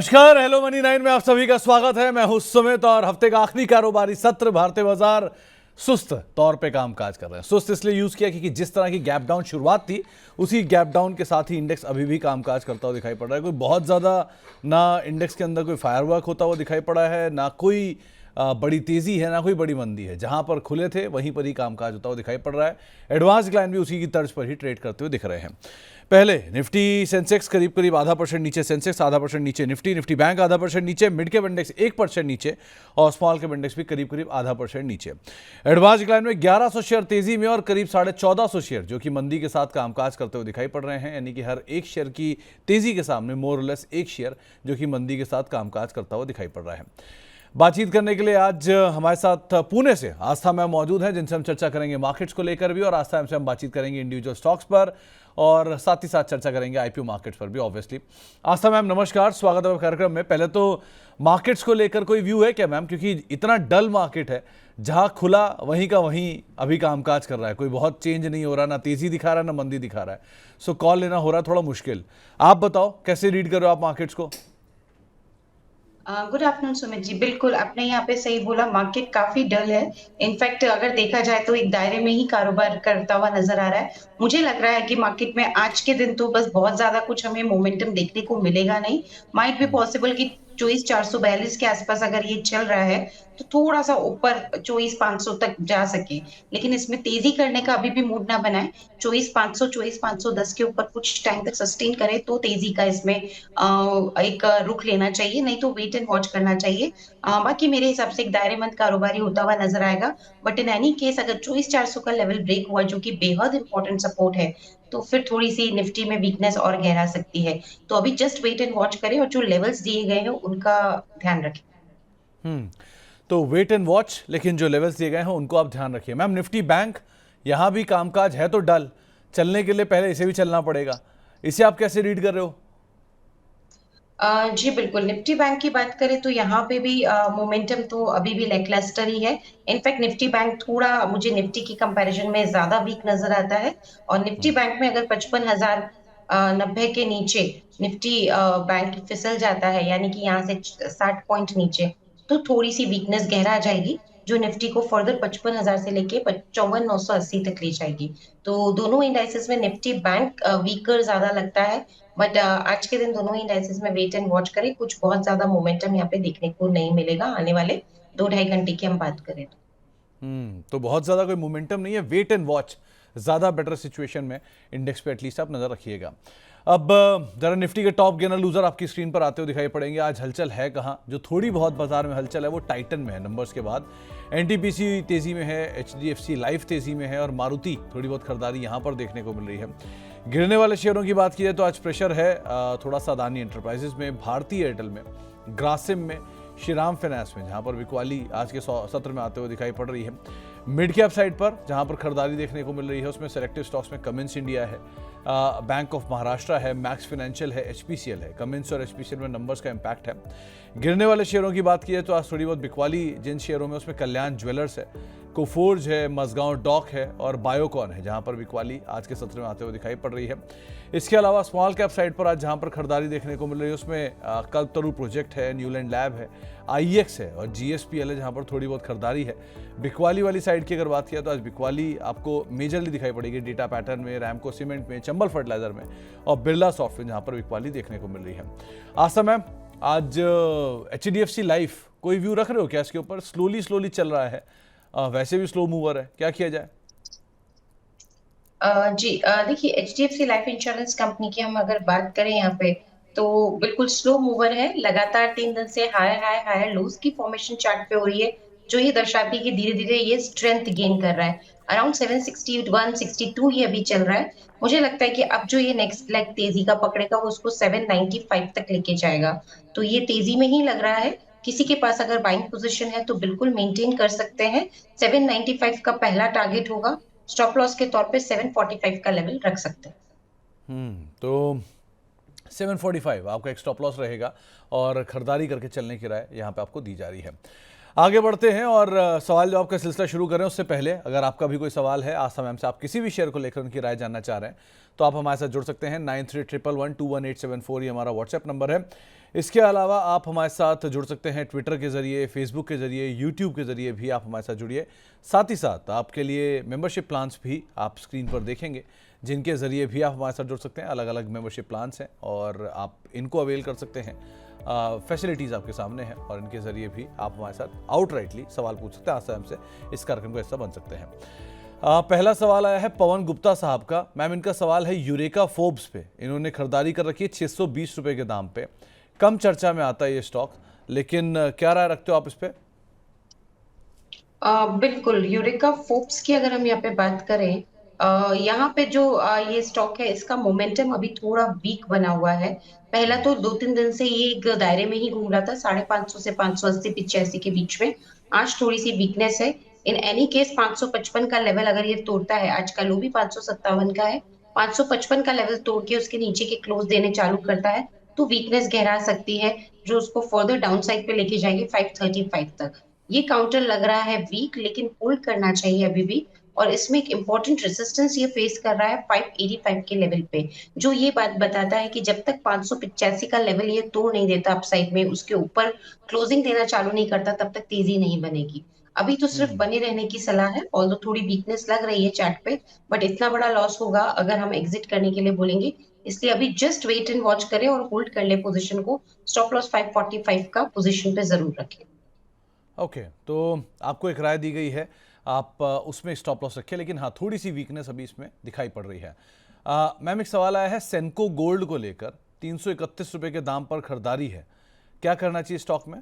नमस्कार, hello money 9 में आप सभी का स्वागत है। मैं हूं सुमित और हफ्ते का आखिरी कारोबारी सत्र भारतीय बाजार सुस्त तौर पे कामकाज कर रहे हैं। सुस्त इसलिए यूज किया क्योंकि जिस तरह की गैप डाउन शुरुआत थी उसी गैप डाउन के साथ ही इंडेक्स अभी भी कामकाज करता हुआ दिखाई पड़ रहा है। कोई बहुत ज्यादा ना इंडेक्स के अंदर कोई फायरवर्क होता हुआ दिखाई पड़ा है, ना कोई बड़ी तेजी है, ना कोई बड़ी मंदी है। जहां पर खुले थे वहीं पर ही कामकाज होता हुआ दिखाई पड़ रहा है। एडवांस क्लाइंट भी उसी की तर्ज पर ही ट्रेड करते हुए दिख रहे हैं। पहले निफ्टी सेंसेक्स करीब करीब ½ % नीचे, सेंसेक्स ½ % नीचे, निफ्टी बैंक ½ % नीचे, मिड कैप इंडेक्स 1% नीचे और स्मॉल कैप इंडेक्स भी करीब करीब ½ % नीचे। एडवांस क्लाइंट में 1100 शेयर तेजी में और करीब 1450 शेयर जो कि मंदी के साथ कामकाज करते हुए दिखाई पड़ रहे हैं। यानी कि हर एक शेयर की तेजी के सामने मोर और लेस एक शेयर जो कि मंदी के साथ कामकाज करता हुआ दिखाई पड़ रहा है। बातचीत करने के लिए आज हमारे साथ पुणे से आस्था मैम मौजूद हैं, जिनसे हम चर्चा करेंगे मार्केट्स को लेकर भी, और आस्था मैम से हम बातचीत करेंगे इंडिविजुअल स्टॉक्स पर और साथ ही साथ चर्चा करेंगे आईपीओ मार्केट्स पर भी ऑब्वियसली। आस्था मैम नमस्कार, स्वागत है कार्यक्रम में। पहले तो मार्केट्स को लेकर कोई व्यू है क्या मैम, क्योंकि इतना डल मार्केट है, जहां खुला वहीं का वहीं अभी कामकाज कर रहा है, कोई बहुत चेंज नहीं हो रहा, ना तेजी दिखा रहा है ना मंदी दिखा रहा है। सो कॉल लेना हो रहा है थोड़ा मुश्किल। आप बताओ कैसे रीड कर रहे हो आप मार्केट्स को? गुड आफ्टरनून सुमित जी, बिल्कुल आपने यहाँ पे सही बोला, मार्केट काफी डल है। इनफैक्ट अगर देखा जाए तो एक दायरे में ही कारोबार करता हुआ नजर आ रहा है। मुझे लग रहा है कि मार्केट में आज के दिन तो बस बहुत ज्यादा कुछ हमें मोमेंटम देखने को मिलेगा नहीं। माइट बी पॉसिबल कि 24,442 के आसपास अगर ये चल रहा है तो थोड़ा सा ऊपर 24,500 तक जा सके, लेकिन इसमें तेजी करने का अभी भी मूड ना बनाए। 24,500 24,510 के ऊपर कुछ टाइम तक सस्टेन करे तो तेजी का इसमें एक रुख लेना चाहिए, नहीं तो वेट एंड वॉच करना चाहिए। बाकी मेरे हिसाब से एक दायरेमंद कारोबारी होता हुआ नजर आएगा। बट इन एनी केस अगर 24,400 का लेवल ब्रेक हुआ जो कि बेहद इंपॉर्टेंट सपोर्ट है, तो फिर थोड़ी सी निफ्टी में वीकनेस और गहरा सकती है। तो अभी जस्ट वेट एंड वॉच करें और जो लेवल्स दिए गए हैं उनका ध्यान रखें। तो वेट एंड वॉच, लेकिन जो लेवल्स दिए गए हैं उनको आप ध्यान रखिए। मैम निफ्टी बैंक यहां भी कामकाज है तो डल, चलने के लिए पहले इसे भी चलना पड़ेगा। इसे आप कैसे रीड कर रहे हो? जी बिल्कुल, निफ्टी बैंक की बात करें तो यहाँ पे भी मोमेंटम तो अभी भी लैकलस्टर ही है। इनफैक्ट निफ्टी बैंक थोड़ा मुझे निफ्टी की कंपैरिजन में ज्यादा वीक नजर आता है। और निफ्टी बैंक में अगर 55,090 के नीचे निफ्टी बैंक फिसल जाता है, यानी कि यहाँ से 60 पॉइंट नीचे, तो थोड़ी सी वीकनेस गहरा आ जाएगी जो निफ्टी को फर्दर 55,000 से लेके 54,980 तक ले जाएगी। तो दोनों इंडाइसेस में निफ्टी बैंक वीकर ज्यादा लगता है। बट आज के दिन दोनों ही इंडाइसेस में वेट एंड वॉच करें, कुछ बहुत ज्यादा मोमेंटम यहाँ पे देखने को नहीं मिलेगा आने वाले 2-2.5 घंटे की हम बात करें तो। तो बहुत ज़्यादा कोई मोमेंटम नहीं है, वेट एंड वॉच ज़्यादा बेटर सिचुएशन में इंडेक्स पे एटलीस्ट आप नज़र रखिएगा। अब जरा निफ्टी के टॉप गेनर लूजर आपकी स्क्रीन पर आते हुए दिखाई पड़ेंगे। आज हलचल है कहाँ? जो थोड़ी बहुत बाजार में हलचल है वो टाइटन में है नंबर्स के बाद। एनटीपीसी तेजी में है, एचडीएफसी लाइफ तेजी में है और मारुति थोड़ी बहुत खरीदारी यहाँ पर देखने को मिल रही है। गिरने वाले शेयरों की बात की जाए तो आज प्रेशर है थोड़ा सा अदानी एंटरप्राइजेज में, भारतीय एयरटेल में, ग्रासिम में, श्रीराम फाइनेंस में, जहां पर बिकवाली आज के सत्र में आते हुए दिखाई पड़ रही है। मिड कैप साइड पर जहां पर खरीदारी देखने को मिल रही है उसमें सेलेक्टिव स्टॉक्स में कमिंस इंडिया है, बैंक ऑफ महाराष्ट्र है, मैक्स फाइनेंशियल है, एचपीसीएल है। कमिंस और एचपीसीएल में नंबर्स का इंपैक्ट है। गिरने वाले शेयरों की बात की जाए तो आज थोड़ी बहुत बिकवाली जिन शेयरों में, उसमें कल्याण ज्वेलर्स है, कोफोर्ज है, मजगांव डॉक है और बायोकॉन है, जहां पर बिकवाली आज के सत्र में आते हुए दिखाई पड़ रही है। इसके अलावा स्मॉल कैप साइड पर आज जहां पर खरीदारी देखने को मिल रही है उसमें कल्पतरु प्रोजेक्ट है, न्यूलैंड लैब है, आईएक्स है और जीएसपीएल है, जहां पर थोड़ी बहुत खरीदारी है। बिकवाली वाली साइड की अगर बात किया तो आज बिकवाली आपको मेजरली दिखाई पड़ेगी डेटा पैटर्न में, रैमको सीमेंट में, चंबल फर्टिलाइजर में और बिरला सॉफ्टवेयर, जहां पर बिकवाली देखने को मिल रही है। आशा मैम, आज एचडीएफसी लाइफ कोई व्यू रख रहे हो क्या इसके ऊपर? स्लोली चल रहा है, वैसे भी स्लो मूवर है, क्या किया जाए? जी देखिए, एचडीएफसी लाइफ इंश्योरेंस कंपनी की हम अगर बात करें यहाँ पे, तो बिल्कुल स्लो मूवर है। लगातार 3 दिन से हायर हाई हायर लोज की फॉर्मेशन चार्ट पे हो रही है, जो ये दर्शाती है कि धीरे धीरे ये स्ट्रेंथ गेन कर रहा है। अराउंड 761 62 ये अभी चल रहा है। मुझे लगता है कि अब जो ये नेक्स्ट लेग तेजी का पकड़ेगा वो उसको 795 तक लेके जाएगा। तो ये तेजी में ही लग रहा है। किसी के पास अगर बाइंग पोजीशन है तो बिल्कुल मेंटेन कर सकते हैं। 795 का पहला टारगेट होगा। स्टॉप लॉस के तौर पे 745 का लेवल रख सकते हैं। तो 745 आपका एक स्टॉप लॉस रहेगा और खरीदारी करके चलने की राय यहाँ पे आपको दी जा रही है। आगे बढ़ते हैं और सवाल जवाब का सिलसिला शुरू करें उससे पहले अगर आपका भी कोई सवाल है आस्था मैम से, आप किसी भी शेयर को लेकर उनकी राय जानना चाह रहे हैं तो आप हमारे साथ जुड़ सकते हैं। 9311121874 ये हमारा व्हाट्सएप नंबर है। इसके अलावा आप हमारे साथ जुड़ सकते हैं ट्विटर के जरिए, फेसबुक के जरिए, यूट्यूब के जरिए भी आप हमारे साथ जुड़िए। साथ ही साथ आपके लिए मेंबरशिप प्लान्स भी आप स्क्रीन पर देखेंगे जिनके जरिए भी आप हमारे साथ जुड़ सकते हैं। अलग अलग मेंबरशिप प्लान्स हैं और आप इनको अवेल कर सकते हैं। फैसिलिटीज़ आपके सामने हैं और इनके ज़रिए भी आप हमारे साथ आउटराइटली सवाल पूछ सकते हैं। आस्था मैम से इस कार्यक्रम का हिस्सा बन सकते हैं। पहला सवाल आया है पवन गुप्ता साहब का। मैम, इनका सवाल है यूरेका फोर्ब्स पे इन्होंने खरीदारी कर रखी है 620 रुपये के दाम पे। कम चर्चा में आता है ये स्टॉक, लेकिन क्या राय रखते हो आप इस पे? बिल्कुल, यूरेका फोर्ब्स की अगर हम यहाँ पे बात करें, यहाँ पे जो ये स्टॉक है इसका मोमेंटम अभी थोड़ा वीक बना हुआ है। पहला तो 2-3 दिन से ये एक दायरे में ही घूम रहा था 550 से 580-85 के बीच में। आज थोड़ी सी वीकनेस है। इन एनी केस 555 का लेवल अगर ये तोड़ता है, आज का लो भी 557 का है, 555 का लेवल तोड़ के उसके नीचे के क्लोज देने चालू करता है तो वीकनेस गहरा सकती है, जो उसको फर्दर डाउन साइड पे लेके जाएंगे 535 तक। ये काउंटर लग रहा है वीक, लेकिन होल्ड करना चाहिए अभी भी। और इसमें एक इंपॉर्टेंट रेजिस्टेंस ये फेस कर रहा है 585 के लेवल पे, जो ये बात बताता है कि जब तक 585 का लेवल ये तोड़ नहीं देता अपसाइड में, उसके ऊपर क्लोजिंग देना चालू नहीं करता, तब तक तेजी नहीं बनेगी। अभी तो सिर्फ बने रहने की सलाह है, ऑल्दो थोड़ी वीकनेस लग रही है चार्ट पे, बट इतना बड़ा लॉस होगा अगर हम एग्जिट करने के लिए बोलेंगे। इसलिए अभी जस्ट वेट एंड वॉच करें और होल्ड कर ले पोजीशन को। स्टॉप लॉस 545 का पोजीशन पे जरूर रखें। ओके, तो आपको एक राय दी गई है, आप उसमें स्टॉप लॉस रखें, लेकिन हाँ थोड़ी सी वीकनेस अभी इसमें दिखाई पड़ रही है। मैम, एक सवाल आया है सेंको गोल्ड को लेकर। 331 रुपये के दाम पर खरीदारी है, क्या करना चाहिए स्टॉक में?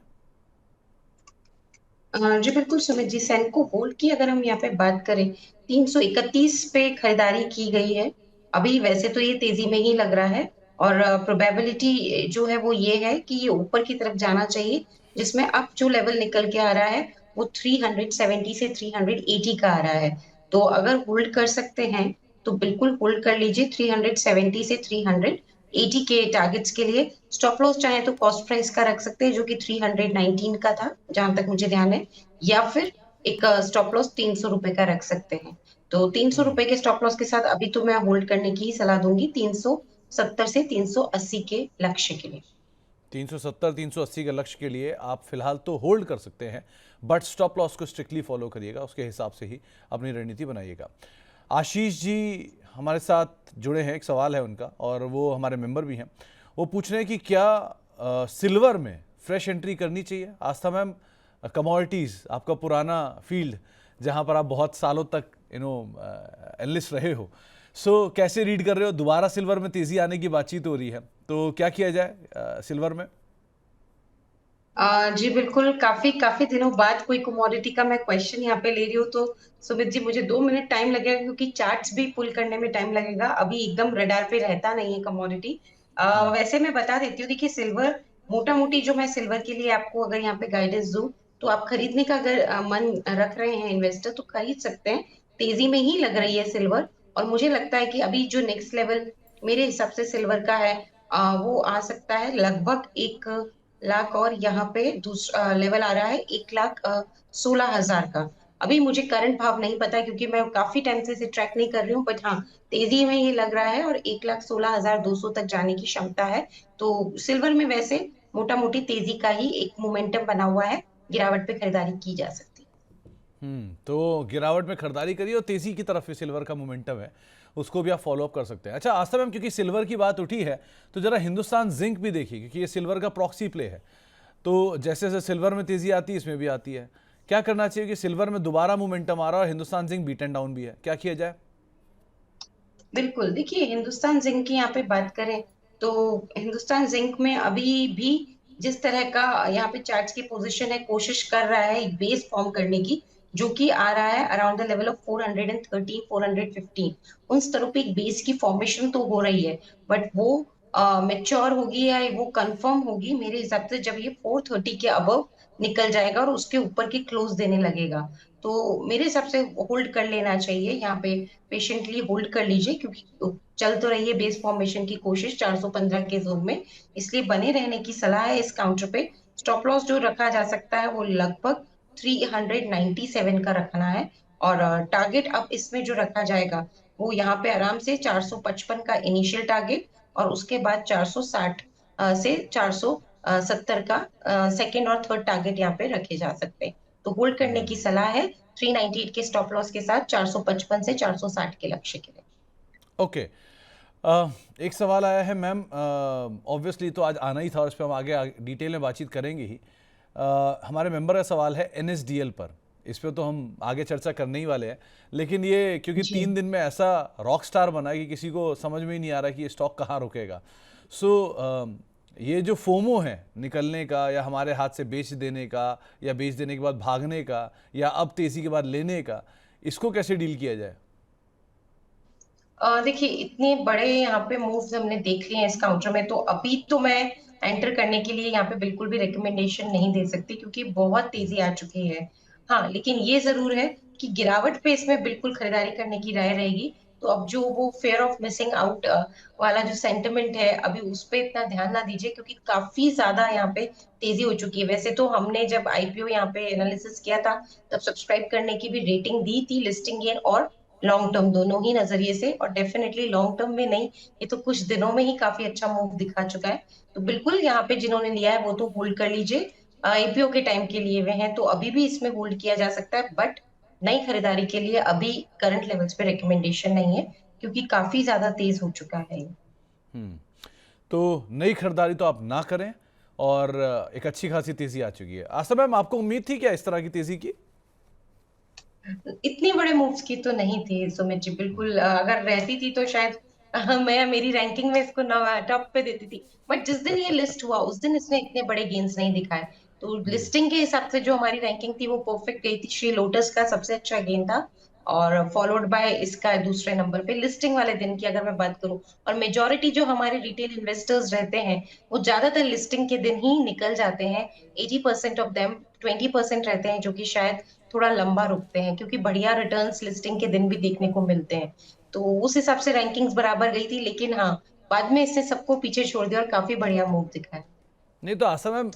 जी बिल्कुल सुमित जी, सेंको गोल्ड की अगर हम यहाँ पे बात करें, 331 पे खरीदारी की गई है। अभी वैसे तो ये तेजी में ही लग रहा है और प्रोबेबिलिटी जो है वो ये है कि ये ऊपर की तरफ जाना चाहिए, जिसमें अब जो लेवल निकल के आ रहा है वो 370 से 380 का आ रहा है। तो अगर होल्ड कर सकते हैं तो बिल्कुल होल्ड कर लीजिए 370 से 380 के टारगेट्स के लिए। स्टॉप लॉस चाहे तो कॉस्ट प्राइस का रख सकते हैं जो कि 319 का था जहां तक मुझे ध्यान है, या फिर एक स्टॉप लॉस 300 रुपए का रख सकते हैं। तो 300 रुपए के स्टॉप लॉस के साथ अभी तो मैं होल्ड करने की ही सलाह दूंगी 370 से 380 के लक्ष्य के लिए। 370 380 के लक्ष्य के लिए आप फिलहाल तो होल्ड कर सकते हैं, बट स्टॉप लॉस को स्ट्रिक्टली फॉलो करिएगा, उसके हिसाब से ही अपनी रणनीति बनाइएगा। आशीष जी हमारे साथ जुड़े हैं, एक सवाल है उनका और वो हमारे मेंबर भी हैं। वो पूछ रहे हैं कि क्या सिल्वर में फ्रेश एंट्री करनी चाहिए? आस्था मैम, कमोडिटीज़ आपका पुराना फील्ड जहां पर आप बहुत सालों तक एनालिस्ट रहे हो, सो कैसे रीड कर रहे हो? दोबारा सिल्वर में तेजी आने की बातचीत हो रही है, तो क्या किया जाए सिल्वर में? जी बिल्कुल, काफी काफी दिनों बाद कोई कमोडिटी का मैं क्वेश्चन यहाँ पे ले रही हूँ, तो सुमित जी मुझे 2 मिनट टाइम लगेगा क्योंकि चार्ट्स भी पुल करने में टाइम लगेगा। अभी एकदम रडार पे रहता नहीं है कमोडिटी। वैसे मैं बता देती हूँ, देखिए सिल्वर मोटा मोटी जो मैं सिल्वर के लिए आपको अगर यहाँ पे गाइडेंस दूं, तो आप खरीदने का अगर मन रख रहे हैं इन्वेस्टर तो खरीद सकते हैं। तेजी में ही लग रही है सिल्वर, और मुझे लगता है कि अभी जो नेक्स्ट लेवल मेरे हिसाब से सिल्वर का है, वो आ सकता है लगभग 1 लाख, और यहाँ पे दूसरा लेवल आ रहा है 1,16,000 का। अभी मुझे करंट भाव नहीं पता क्योंकि मैं काफी टाइम से इसे ट्रैक नहीं कर रही हूँ, बट हाँ तेजी में ये लग रहा है और 1,16,200 तक जाने की क्षमता है। तो सिल्वर में वैसे मोटा मोटी तेजी का ही एक मोमेंटम बना हुआ है, गिरावट पे खरीदारी की जा सकती है। तो गिरावट में खरीदारी करिए और तेजी की तरफ सिल्वर का मोमेंटम है, उसको भी आप फॉलो अप कर सकते हैं। अच्छा आस्था मैम, क्योंकि सिल्वर की बात उठी है तो जरा हिंदुस्तान जिंक भी देखिए, क्योंकि ये सिल्वर का प्रॉक्सी प्ले है। तो जैसे जैसे सिल्वर में तेजी आती है इसमें भी आती है। क्या करना चाहिए कि सिल्वर में दोबारा मोमेंटम आ रहा है और Hindustan zinc beat and down भी है, क्या किया जाए? बिल्कुल, देखिए हिंदुस्तान जिंक की यहाँ पे बात करें तो हिंदुस्तान जिंक में अभी भी जिस तरह का यहाँ पे चार्ट्स की पोजीशन है, कोशिश कर रहा है एक बेस फॉर्म करने की, जो कि आ रहा है अराउंड द लेवल ऑफ 413 415। उन स्तरों पे एक बेस की फॉर्मेशन तो हो रही है, बट वो मेच्योर होगी या वो कंफर्म होगी मेरे हिसाब से जब ये 430 के अबव निकल जाएगा और उसके ऊपर की क्लोज देने लगेगा। तो मेरे हिसाब से होल्ड कर लेना चाहिए यहाँ पे, पेशेंटली होल्ड कर लीजिए, क्योंकि चल तो रही है बेस फॉर्मेशन की कोशिश 415 के जोन में, इसलिए बने रहने की सलाह है इस काउंटर पे। स्टॉप लॉस जो रखा जा सकता है वो लगभग 397 का रखना है। और टारगेट अब इसमें जो रखा जाएगा वो यहाँ पे आराम से 455 का इनिशियल टारगेट, और उसके बाद 460 से 470 का सेकेंड और थर्ड टारगेट यहाँ पे रखे जा सकते हैं। तो होल्ड करने की सलाह है 398 के स्टॉप लॉस के साथ 455 से 460 के लक्ष्य के लिए। ओके। एक सवाल आया है मैम, ऑब्वियसली तो आज आना ही था और इस पर हम आगे डिटेल में बातचीत करेंगे ही। हमारे मेंबर का सवाल है एनएसडीएल पर, इस पे तो हम आगे चर्चा करने ही वाले हैं, लेकिन ये क्योंकि जी 3 दिन में ऐसा रॉक स्टार बना है कि किसी को समझ में ही नहीं आ रहा कि ये स्टॉक कहाँ रुकेगा। सो ये जो फोमो है निकलने का या हमारे हाथ से बेच देने का या बेच देने के बाद भागने का या अब तेजी के बाद लेने का, इसको कैसे डील किया जाए? देखिए इतने बड़े यहाँ पे मूव्स हमने देख लिए हैं इस काउंटर में, तो अभी तो मैं एंटर करने के लिए यहाँ पे बिल्कुल भी रिकमेंडेशन नहीं दे सकती क्योंकि बहुत तेजी आ चुकी है। हाँ, लेकिन ये जरूर है कि गिरावट पे इसमें बिल्कुल खरीदारी करने की राय रहेगी। तो अब जो वो फेयर ऑफ मिसिंग आउट वाला जो सेंटिमेंट है, अभी उस पे इतना ध्यान ना दीजिए क्योंकि काफी ज्यादा यहाँ पे तेजी हो चुकी है। वैसे तो हमने जब आईपीओ यहाँ पे एनालिसिस किया था तब सब्सक्राइब करने की भी रेटिंग दी थी, लिस्टिंग गेन और लॉन्ग टर्म दोनों ही नजरिए से, और डेफिनेटली लॉन्ग टर्म में नहीं, ये तो कुछ दिनों में ही काफी अच्छा मूव दिखा चुका है। तो बिल्कुल यहाँ पे जिन्होंने लिया है वो तो होल्ड कर लीजिए। आईपीओ के टाइम के लिए हुए हैं तो अभी भी इसमें होल्ड किया जा सकता है, बट नई खरीदारी के लिए अभी करंट लेवल्स पे रिकमेंडेशन नहीं है क्योंकि काफी ज्यादा तेज हो चुका है। हम्म, तो नई खरीदारी तो आप ना करें, और एक अच्छी खासी तेजी आ चुकी है। आशा मैम, आपको उम्मीद थी क्या इस तरह की तेजी की? इतने बड़े मूव्स की तो नहीं थी सुमित जी, बिल्कुल अगर रहती थी तो शायद मैं मेरी रैंकिंग में इसको टॉप पे देती थी। बट जिस दिन ये लिस्ट हुआ उस दिन इसने इतने बड़े गेन्स नहीं दिखाए। तो लिस्टिंग के हिसाब से जो हमारी रैंकिंग थी वो परफेक्ट गई थी। श्री लोटस का सबसे अच्छा गेन था और फॉलोड बाय इसका दूसरे नंबर पे लिस्टिंग वाले दिन की अगर मैं बात करूं। और मेजोरिटी जो हमारे रिटेल इन्वेस्टर्स रहते हैं वो ज्यादातर लिस्टिंग के दिन ही निकल जाते हैं। 80% ऑफ देम, 20% रहते हैं जो कि शायद थोड़ा लंबा रुकते हैं क्योंकि बढ़िया रिटर्न्स लिस्टिंग के दिन भी देखने को मिलते हैं। तो उस हिसाब से रैंकिंग्स बराबर गई थी, लेकिन हाँ, बाद में इसने सबको पीछे छोड़ दिया और काफी बढ़िया मूव दिखा है। नहीं तो आशा मैम,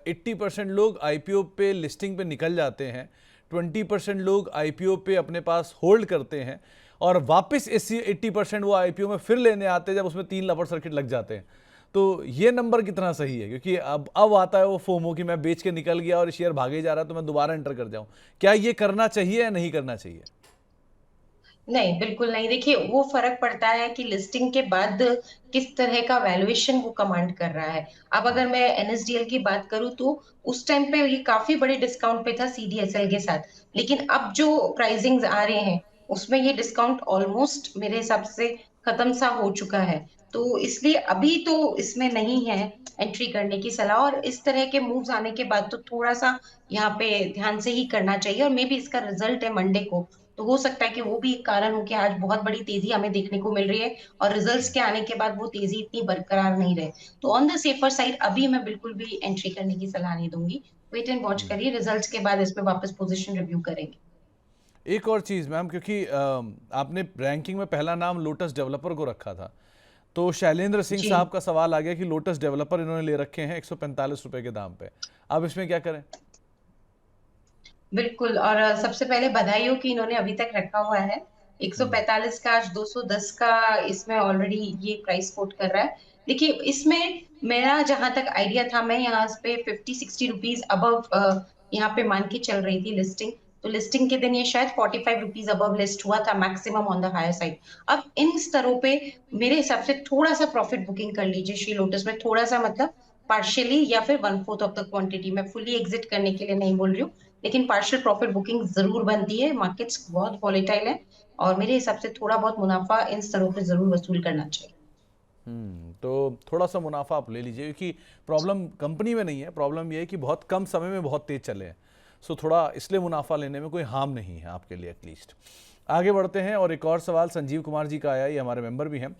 80% लोग आईपीओ पे लिस्टिंग पे निकल जाते हैं, 20% लोग आईपीओ पे अपने पास होल्ड करते हैं, और वापस इसी 80% वो आईपीओ में फिर लेने आते हैं जब उसमें 3 लपर सर्किट लग जाते हैं। तो ये नंबर कितना सही है? क्योंकि अब आता है वो फोमो कि मैं बेच के निकल गया और शेयर भागे जा रहा है तो मैं दोबारा एंटर कर जाऊं। क्या ये करना चाहिए या नहीं करना चाहिए? नहीं, बिल्कुल नहीं। देखिए वो फर्क पड़ता है कि लिस्टिंग के बाद किस तरह का वैल्यूएशन वो कमांड कर रहा है। अब अगर मैं एनएसडीएल की बात करूं तो उस टाइम पे ये काफी बड़े डिस्काउंट पे था सीडीएसएल के साथ, लेकिन अब जो प्राइसिंग्स आ रहे हैं उसमें ये डिस्काउंट ऑलमोस्ट मेरे हिसाब से खत्म सा हो चुका है। तो इसलिए अभी तो इसमें नहीं है एंट्री करने की सलाह, और इस तरह के मूव्स आने के बाद तो थोड़ा सा यहाँ पे ध्यान से ही करना चाहिए। और मे बी इसका रिजल्ट है मंडे को, तो हो सकता है कि वो भी एक कारण हो कि आज बहुत बड़ी तेजी हमें देखने को मिल रही है और रिजल्ट्स के आने के बाद वो तेजी इतनी बरकरार नहीं रहे। तो ऑन द सेफर साइड अभी मैं बिल्कुल भी एंट्री करने की सलाह नहीं दूंगी। वेट एंड वॉच करिए, रिजल्ट्स के बाद इसमें वापस पोजीशन रिव्यू करेंगे। एक और चीज़ मैम, क्योंकि आपने रैंकिंग में पहला नाम लोटस डेवलपर को रखा था, तो शैलेंद्र सिंह जी साहब का सवाल आ गया कि लोटस डेवलपर इन्होंने ले रखे हैं 145 रुपए के दाम पे, अब इसमें क्या करें? बिल्कुल, और सबसे पहले बधाई हो कि इन्होंने अभी तक रखा हुआ है। 145 का आज 210 का इसमें ऑलरेडी ये प्राइस कोट कर रहा है। देखिए इसमें मेरा जहां तक आइडिया था, मैं यहाँ पे 50-60 रुपीज अबव यहाँ पे मान के चल रही थी लिस्टिंग। तो लिस्टिंग के दिन ये शायद 45 रुपीज अबव लिस्ट हुआ था, maximum on the higher side. अब इन स्तरों पे मेरे हिसाब से थोड़ा सा प्रॉफिट बुकिंग कर लीजिए श्री लोटस में, थोड़ा सा मतलब पार्शियली या फिर 1/4 ऑफ द क्वांटिटी। मैं फुली एग्जिट करने के लिए नहीं बोल रही हूँ, लेकिन पार्शियल प्रॉफिट बुकिंग जरूर बनती है। मार्केट्स बहुत वॉलेटाइल है और मेरे हिसाब से थोड़ा बहुत मुनाफा इन स्तरों पे जरूर वसूल करना चाहिए। तो थोड़ा सा मुनाफा आप ले लीजिए, क्योंकि प्रॉब्लम कंपनी में नहीं है, प्रॉब्लम ये है कि बहुत कम समय में बहुत तेज चले हैं। सो थोड़ा इसलिए मुनाफा लेने में कोई हार्म नहीं है आपके लिए एटलीस्ट। आगे बढ़ते हैं, और एक और सवाल संजीव कुमार जी का आया, ये हमारे मेंबर भी हैं।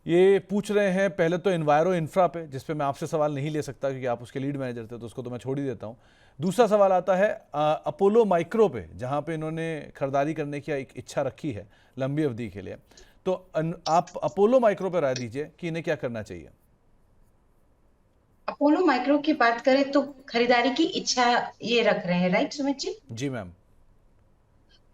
ये पूछ रहे हैं पहले तो एनवायरो इंफ्रा पे, जिस पे मैं आपसे सवाल नहीं ले सकता क्योंकि आप उसके लीड मैनेजर थे, तो उसको तो मैं छोड़ ही देता हूँ। दूसरा सवाल आता है अपोलो माइक्रो पे, जहाँ पे इन्होंने खरीदारी करने की एक इच्छा रखी है लंबी अवधि के लिए। तो आप अपोलो माइक्रो पे राय दीजिए कि इन्हें क्या करना चाहिए। अपोलो माइक्रो की बात करें तो खरीदारी की इच्छा ये रख रहे हैं, राइट सुमित जी? जी मैम।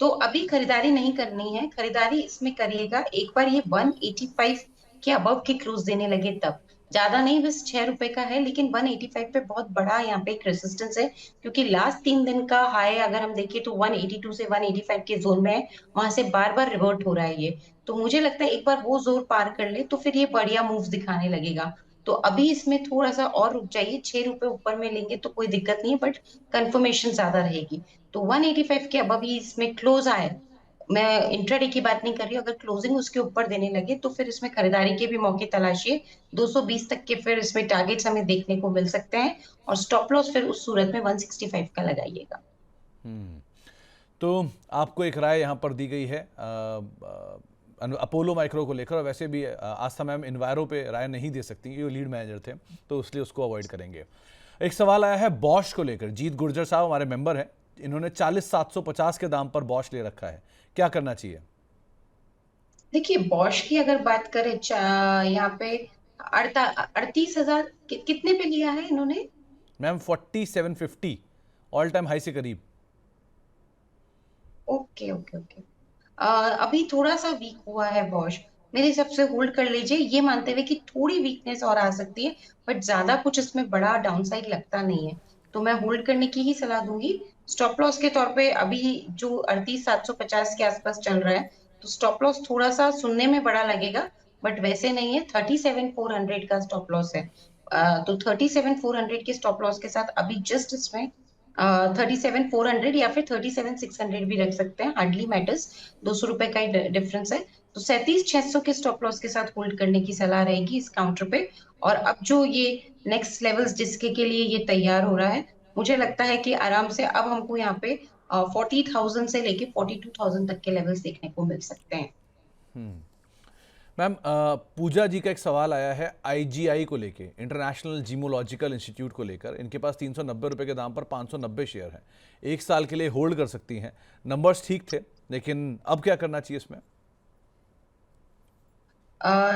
तो अभी खरीदारी नहीं करनी है, खरीदारी इसमें करिएगा एक बार ये 185 के अबव की क्रूज देने लगे तब। ज्यादा नहीं, बस 6 रुपए का है, लेकिन 185 पे बहुत बड़ा यहाँ पे एक रेसिस्टेंस है, क्योंकि लास्ट 3 दिन का हाई अगर हम देखें तो 182 से 185 के जोन में है, वहां से बार बार रिवर्ट हो रहा है ये। तो मुझे लगता है एक बार वो जोर पार कर ले तो फिर ये बढ़िया मूव दिखाने लगेगा। तो अभी इसमें थोड़ा सा और रुक जाइए, 6 रुपए ऊपर में लेंगे तो कोई दिक्कत नहीं है, बट कंफर्मेशन ज्यादा रहेगी। तो 185 के अब अभी इसमें क्लोज आए, मैं इंट्राडे की बात नहीं कर रही हूँ, अगर क्लोजिंग उसके ऊपर देने लगे तो फिर इसमें खरीदारी के भी मौके तलाशिए। 220 तक के फिर इसमें टारगेट्स हमें देखने को मिल सकते हैं, और स्टॉप लॉस फिर उस सूरत में 165 का लगाइएगा। तो आपको एक राय यहाँ पर दी गई है अपोलो माइक्रो को लेकर, और वैसे भी आज समय हम इन्वायरो पे राय नहीं दे सकती क्योंकि वो लीड मैनेजर थे, तो इसलिए उसको अवॉइड करेंगे। एक सवाल आया है बॉश को लेकर, जीत गुर्जर साहब हमारे मेंबर हैं, इन्होंने 40,750 के दाम पर बॉश ले रखा है, क्या करना चाहिए? देखिए बॉश की अगर बात करें, यहाँ पे 38,000 कितने पे लिया है इन्होंने? मैम 4750, ऑल टाइम हाई से करीब। Okay okay okay. अभी थोड़ा सा वीक हुआ है बॉश, मेरे हिसाब से होल्ड कर लीजिए, ये मानते हुए कि थोड़ी वीकनेस और आ सकती है, बट ज्यादा कुछ इसमें बड़ा डाउनसाइड लगता नहीं है, तो मैं होल्ड करने की ही सलाह दूंगी। स्टॉप लॉस के तौर पे अभी जो 38,750 के आसपास चल रहा है, तो स्टॉप लॉस थोड़ा सा सुनने में बड़ा लगेगा, बट वैसे नहीं है, 37,400 का स्टॉप लॉस है। तो 37,400 के स्टॉप लॉस के साथ अभी जस्ट इसमें 37,400 या फिर 37,600 भी रख सकते हैं, हार्डली मैटर्स, 200 रुपए का ही डिफरेंस है। तो 37,600 के स्टॉप लॉस के साथ होल्ड करने की सलाह रहेगी इस काउंटर पे। और अब जो ये नेक्स्ट लेवल्स जिसके के लिए ये तैयार हो रहा है, मुझे लगता है कि आराम से अब हमको यहाँ पे 40,000 से लेके 42,000 तक के लेवल्स देखने को मिल सकते हैं। मैम पूजा जी का एक सवाल आया है आईजीआई को लेके, इंटरनेशनल जीमोलॉजिकल इंस्टीट्यूट को लेकर, इनके पास 390 रुपये के दाम पर 590 शेयर हैं, एक साल के लिए होल्ड कर सकती हैं, नंबर्स ठीक थे लेकिन अब क्या करना चाहिए इसमें?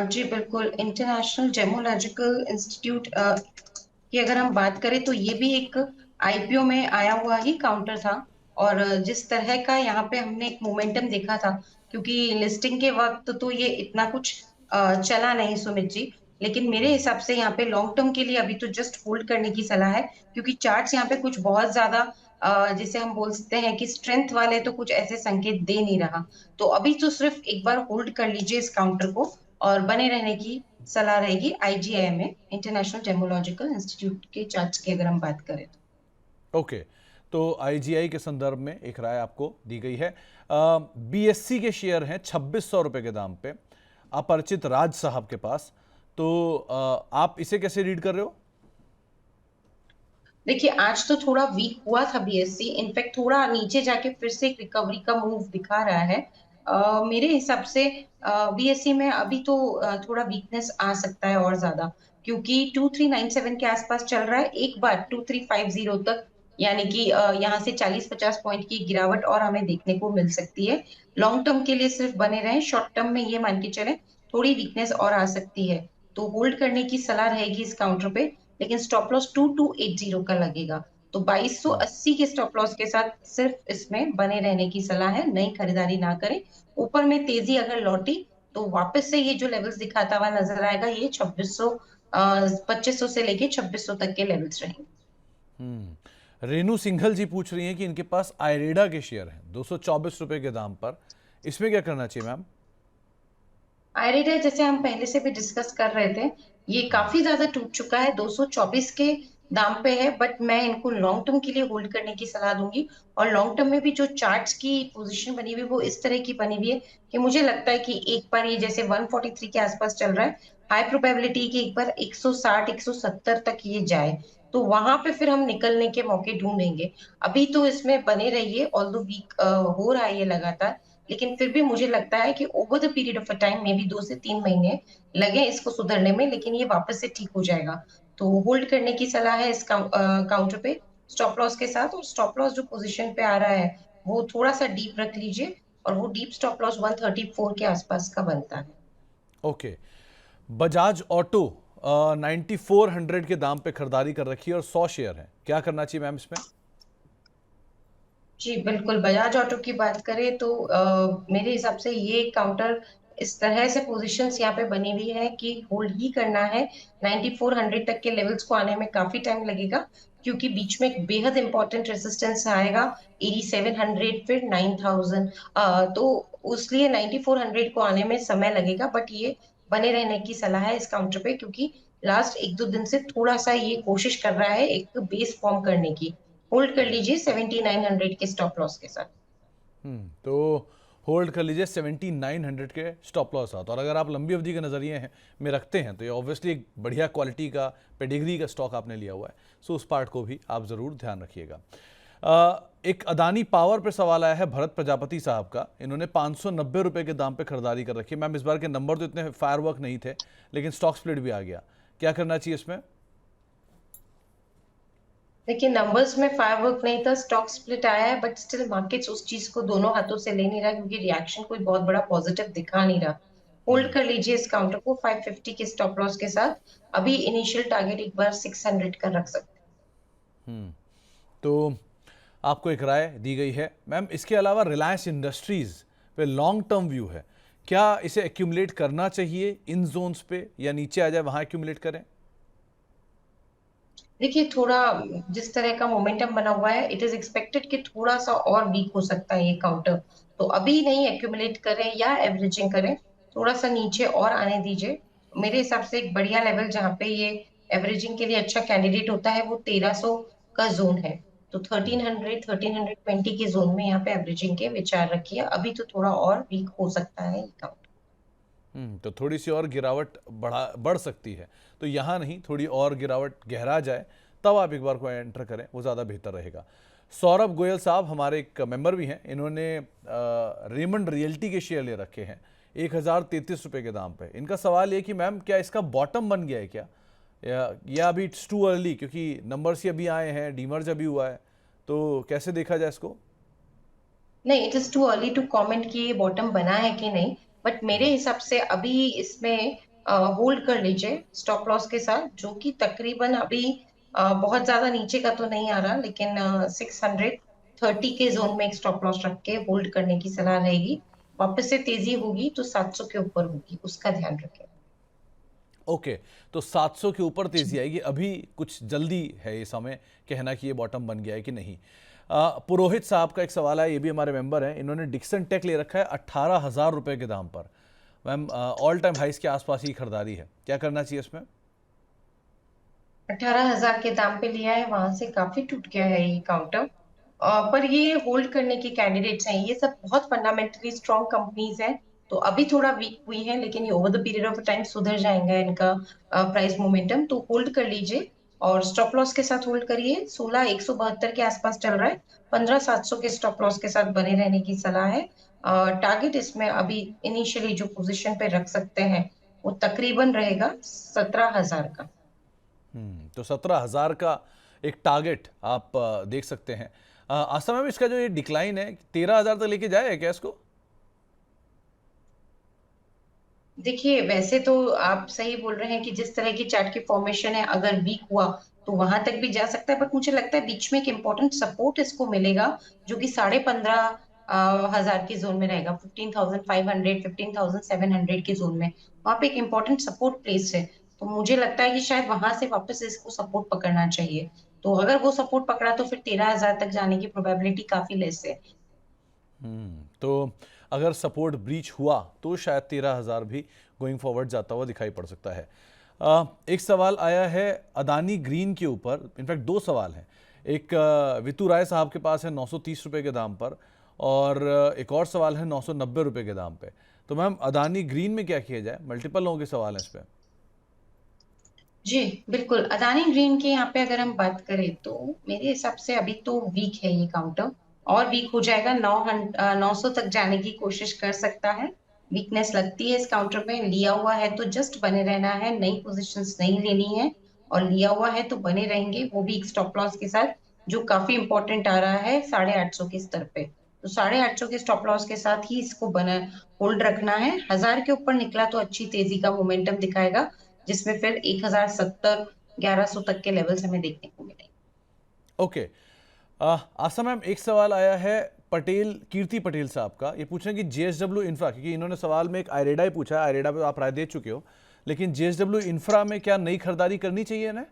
जी बिल्कुल, इंटरनेशनल जेमोलॉजिकल इंस्टीट्यूट की अगर हम बात करें तो ये भी एक आईपीओ में आया हुआ ही काउंटर था, और जिस तरह का यहाँ पे हमने एक मोमेंटम देखा था, क्योंकि लिस्टिंग के वक्त तो ये इतना कुछ चला नहीं सुमित जी, लेकिन मेरे हिसाब से यहाँ पे लॉन्ग टर्म के लिए अभी तो जस्ट होल्ड करने की सलाह है, क्योंकि चार्ट्स यहाँ पे कुछ बहुत ज्यादा जिसे हम बोल सकते हैं कि स्ट्रेंथ वाले तो कुछ ऐसे संकेत दे नहीं रहा। तो अभी तो सिर्फ एक बार होल्ड कर लीजिए इस काउंटर को, और बने रहने की सलाह रहेगी आईजीआई में, इंटरनेशनल जेमोलॉजिकल इंस्टीट्यूट के चार्ट्स की अगर हम बात करें तो। ओके, तो आईजीआई के संदर्भ में एक राय आपको दी गई है। बीएससी के शेयर हैं 2600 रुपये के दाम पे, अपरिचित राज साहब के पास, तो आप इसे कैसे रीड कर रहे हो? देखिए आज तो थोड़ा वीक हुआ था बीएससी, इनफैक्ट थोड़ा नीचे जाके फिर से एक रिकवरी का मूव दिखा रहा है। मेरे हिसाब से बीएससी में अभी तो थोड़ा वीकनेस आ सकता है और ज्यादा, क्योंकि 2397 के आसपास चल रहा है, एक बार 2350 तक, यानी कि यहाँ से 40-50 पॉइंट की गिरावट और हमें देखने को मिल सकती है। लॉन्ग टर्म के लिए सिर्फ बने रहें, शॉर्ट टर्म में ये मान के चले थोड़ी वीकनेस और आ सकती है, तो होल्ड करने की सलाह रहेगी इस काउंटर पे, लेकिन स्टॉप लॉस 2280 का लगेगा। तो 2280 के स्टॉप लॉस के साथ सिर्फ इसमें बने रहने की सलाह है, नई खरीदारी ना करें। ऊपर में तेजी अगर लौटी तो वापस से ये जो लेवल्स दिखाता हुआ नजर आएगा, ये 2600 2500 से लेके 2600 तक के लेवल्स रहेंगे। रेनू सिंघल जी पूछ रही हैं कि इनके पास आयरेडा के शेयर हैं 224 रुपये के दाम पर, इसमें क्या करना चाहिए मैम? आयरेडा जैसे हम पहले से भी डिस्कस कर रहे थे, ये काफी ज्यादा टूट चुका है, 224 के दाम पे है, बट मैं इनको लॉन्ग टर्म के लिए होल्ड करने की सलाह दूंगी। और लॉन्ग टर्म में भी जो चार्ट्स की पोजीशन बनी हुई है वो इस तरह की बनी हुई है कि मुझे लगता है कि एक बार ये जैसे 143 के आसपास चल रहा है, हाई प्रोबेबिलिटी की एक बार 160 170 तक ये जाए, तो वहां पे फिर हम निकलने के मौके ढूंढेंगे। अभी तो इसमें बने रहिए, ऑल्दो वीक हो रहा है ये लगातार, लेकिन फिर भी मुझे लगता है कि over the period of a time may be 2 से 3 महीने लगे इसको सुधरने में, लेकिन ये वापस से ठीक हो जाएगा। तो होल्ड करने की सलाह है इस काउंटर पे स्टॉप लॉस के साथ, और स्टॉप लॉस जो पोजीशन पे आ रहा है वो थोड़ा सा डीप रख लीजिए, और वो डीप स्टॉप लॉस 134 के आसपास का बनता है। ओके, बजाज ऑटो 9400 के दाम पे खरीदारी कर रखी है और 100 शेयर है, क्या करना चाहिए मैम इसमें? जी बिल्कुल, बजाज ऑटो की बात करें तो मेरे हिसाब से ये काउंटर इस तरह से पोजीशंस यहाँ पे बनी हुई है कि होल्ड ही करना है। 9400 तक के लेवल्स को आने में काफी टाइम लगेगा, क्योंकि बीच में एक बेहद इंपॉर्टेंट रेजिस्टेंस आएगा 8700 फिर 9000। तो उसलिए 9400 को आने में समय लगेगा, बट ये बने रहने की सलाह है इस काउंटर पे, क्योंकि लास्ट एक दो दिन से थोड़ा सा ये कोशिश कर रहा है एक बेस फॉर्म करने की। होल्ड कर लीजिए 7900 के स्टॉप लॉस के साथ। तो होल्ड कर लीजिए 7900 के स्टॉप लॉस साथ, और अगर आप लंबी अवधि के नज़रिए हैं में रखते हैं तो ये ऑब्वियसली एक बढ़िया क्वालिटी का पेडिग्री का स्टॉक आपने लिया हुआ है, सो उस पार्ट को भी आप ज़रूर ध्यान रखिएगा। एक अदानी पावर पे सवाल आया है भरत प्रजापति साहब का, इन्होंने 590 रुपये के दाम पे खरीदारी कर रखी है। मैम इस बार के नंबर तो इतने फायरवर्क नहीं थे, लेकिन स्टॉक स्प्लिट भी आ गया, क्या करना चाहिए इसमें? देखिए, नंबर्स में फायरवर्क नहीं था, स्टॉक स्प्लिट आया है, बट स्टिल मार्केट्स उस चीज को दोनों हाथों से ले नहीं रहा, क्योंकि रिएक्शन कोई बहुत बड़ा पॉजिटिव दिखा नहीं रहा। होल्ड कर लीजिए इस काउंटर को 550 के स्टॉप लॉस के साथ। अभी इनिशियल टारगेट एक बार 600 का रख सकते हम्म, तो आपको एक राय दी गई है। मैम इसके अलावा रिलायंस इंडस्ट्रीज पे लॉन्ग टर्म व्यू है, क्या इसे एक्यूमुलेट करना चाहिए इन जोन्स पे, या नीचे आ जाए वहां एक्यूमुलेट करें? देखिए, थोड़ा जिस तरह का मोमेंटम बना हुआ है, इट इज एक्सपेक्टेड कि थोड़ा सा और वीक हो सकता है ये काउंटर। तो अभी नहीं एक्यूमुलेट करें या एवरेजिंग करें, थोड़ा सा नीचे और आने दीजिए। मेरे हिसाब से एक बढ़िया लेवल जहाँ पे ये एवरेजिंग के लिए अच्छा कैंडिडेट होता है वो 1300 का जोन है। तो 1300 1320 के जोन में यहाँ पे एवरेजिंग के विचार रखिए। अभी तो थोड़ा और वीक हो सकता है ये काउंटर। तो थोड़ी सी और गिरावट बढ़ सकती है, तो यहाँ नहीं, थोड़ी और गिरावट गहरा जाए तब आप एक बार को एंटर करें, वो ज़्यादा बेहतर रहेगा। सौरभ गोयल साहब हमारे एक मेंबर भी हैं, इन्होंने रेमंड रियल्टी के शेयर ले रखे हैं 1033 रुपये के दाम पे। इनका सवाल ये कि मैम क्या इसका बॉटम बन गया है क्या, या अभी इट्स टू अर्ली, क्योंकि नंबर्स ही अभी आए हैं, डीमर्ज अभी हुआ है, तो कैसे देखा जाए इसको? नहीं, it is too early to comment कि ये बॉटम बना है कि नहीं, बट मेरे हिसाब से अभी इसमें होल्ड कर लीजिए स्टॉप लॉस के साथ, जो कि तकरीबन अभी बहुत ज्यादा नीचे का तो नहीं आ रहा, लेकिन 630 के जोन में एक स्टॉप लॉस रख के होल्ड करने की सलाह रहेगी। वापस से तेजी होगी तो 700 के ऊपर होगी, उसका ध्यान रखें। ओके, तो 700 के ऊपर तेजी आएगी, अभी कुछ जल्दी है ये समय कहना कि ये बॉटम बन गया है कि नहीं। पुरोहित साहब का एक सवाल है, ये भी हमारे मेंबर हैं, इन्होंने डिक्सन टेक ले रखा है 18,000 रुपये के दाम पर। मैम ऑल टाइम हाइस के आसपास ही खरीदारी है, क्या करना चाहिए इसमें? 18,000 के दाम पे लिया है, वहां से काफी टूट गया है ये काउंटर। पर ये होल्ड करने के कैंडिडेट्स हैं, ये सब बहुत फंडामेंटली स्ट्रॉन्ग कंपनीज हैं। तो अभी थोड़ा वीक हुई है, लेकिन ये over the period of time सुधर जाएंगा इनका प्राइस मोमेंटम। तो होल्ड कर लीजिए और स्टॉप लॉस के साथ होल्ड करिए। 16,172 के आसपास चल रहा है, 15,700 के स्टॉप लॉस के साथ बने रहने की सलाह है। टारगेट इसमें अभी इनिशियली जो पोजिशन पे रख सकते हैं वो तकरीबन रहेगा 17,000 का। तो 17,000 का एक टारगेट आप देख सकते हैं। आशा मैम इसका जो ये डिक्लाइन है 13,000 तक लेके जाए क्या इसको? देखिए, वैसे तो आप सही बोल रहे हैं कि जिस तरह की चार्ट की फॉर्मेशन है, अगर वीक हुआ तो वहां तक भी जा सकता है, बट मुझे लगता है बीच में एक इंपॉर्टेंट सपोर्ट इसको मिलेगा, जो कि 15,500 के जोन में रहेगा। 15,500 15,700 के जोन में वहां पे एक इंपॉर्टेंट सपोर्ट प्लेस है। तो मुझे लगता है कि शायद वहां से वापस इसको सपोर्ट पकड़ना चाहिए। तो अगर वो सपोर्ट पकड़ा तो फिर 13,000 तक जाने की प्रोबेबिलिटी काफी लेस है। तो अगर सपोर्ट ब्रीच हुआ तो शायद 13,000 भी गोइंग फॉरवर्ड जाता हुआ दिखाई पड़ सकता है। एक सवाल आया है अदानी ग्रीन के ऊपर, इनफैक्ट दो सवाल हैं। एक वितु राय साहब के पास है 930 रुपये के दाम पर, और एक और सवाल है 990 रुपये के दाम पे। तो मैम अदानी ग्रीन में क्या किया जाए, मल्टीपल लोगों के सवाल हैं इस पर। जी बिल्कुल, अदानी ग्रीन के यहाँ पे अगर हम बात करें तो मेरे हिसाब से अभी तो वीक है ये काउंटर, और वीक हो जाएगा। 900 तक जाने की कोशिश कर सकता है। वीकनेस लगती है इस काउंटर में। लिया हुआ है तो जस्ट बने रहना है, नई पोजीशंस नहीं लेनी है, और लिया हुआ है तो बने रहेंगे, वो भी एक स्टॉप लॉस के साथ, जो काफी इंपॉर्टेंट आ रहा है 850 के स्तर पे। तो 850 के स्टॉप लॉस के साथ ही इसको बना होल्ड रखना है। 1000 के ऊपर निकला तो अच्छी तेजी का मोमेंटम दिखाएगा। जिसमें फिर 1070 1100 तक के लेवल्स हमें देखने को मिलेंगे। ओके। आशा मैम, एक सवाल आया है पटेल, कीर्ति पटेल साहब का। ये पूछ रहे हैं कि जेएसडब्ल्यू इंफ्रा, क्योंकि इन्होंने सवाल में एक आयरेडा ही पूछा है, आयरेडा पे आप राय दे चुके हो, लेकिन जेएसडब्ल्यू इंफ्रा में क्या नई खरीदारी करनी चाहिए ना?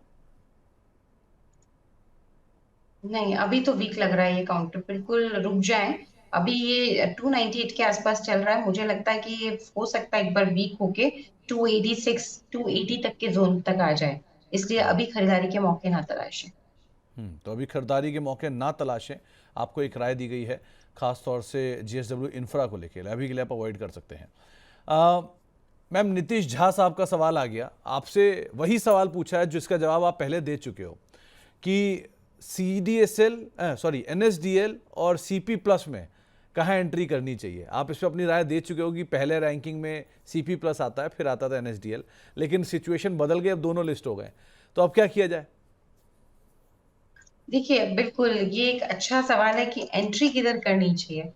नहीं, अभी तो वीक लग रहा है ये काउंटर, बिल्कुल रुक जाए। अभी ये 298 के आसपास चल रहा है, मुझे लगता है कि ये हो सकता है एक बार वीक होके 286 280 तक के जोन तक आ जाए, इसलिए अभी खरीदारी के मौके ना तलाशें। तो अभी खरीदारी के मौके ना तलाशें, आपको एक राय दी गई है, खास तौर से जेएसडब्ल्यू इंफ्रा को लेकर। अभी के लिए आप अवॉइड कर सकते हैं। मैम, नीतीश झा साहब का सवाल आ गया, आपसे वही सवाल पूछा है जिसका जवाब आप पहले दे चुके हो कि एनएसडीएल और सीपी प्लस में कहाँ एंट्री करनी चाहिए। आप इस पर अपनी राय दे चुके हो कि पहले रैंकिंग में सीपी प्लस आता है, फिर आता था एनएसडीएल, लेकिन सिचुएशन बदल गई, अब दोनों लिस्ट हो गए, तो अब क्या किया जाए? देखिए, बिल्कुल ये एक अच्छा सवाल है कि एंट्री किधर करनी चाहिए।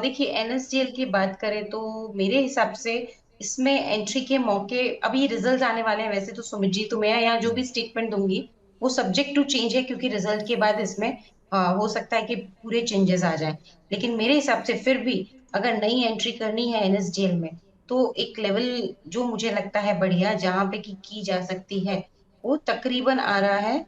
देखिए, एनएसडीएल की बात करें तो मेरे हिसाब से इसमें एंट्री के मौके, अभी रिजल्ट आने वाले हैं। वैसे तो सुमित जी, तो मैं यहाँ जो भी स्टेटमेंट दूंगी वो सब्जेक्ट टू चेंज है, क्योंकि रिजल्ट के बाद इसमें हो सकता है कि पूरे चेंजेस आ जाए। लेकिन मेरे हिसाब से फिर भी अगर नई एंट्री करनी है एनएसडीएल में, तो एक लेवल जो मुझे लगता है बढ़िया जहां पे की जा सकती है, वो तकरीबन आ रहा है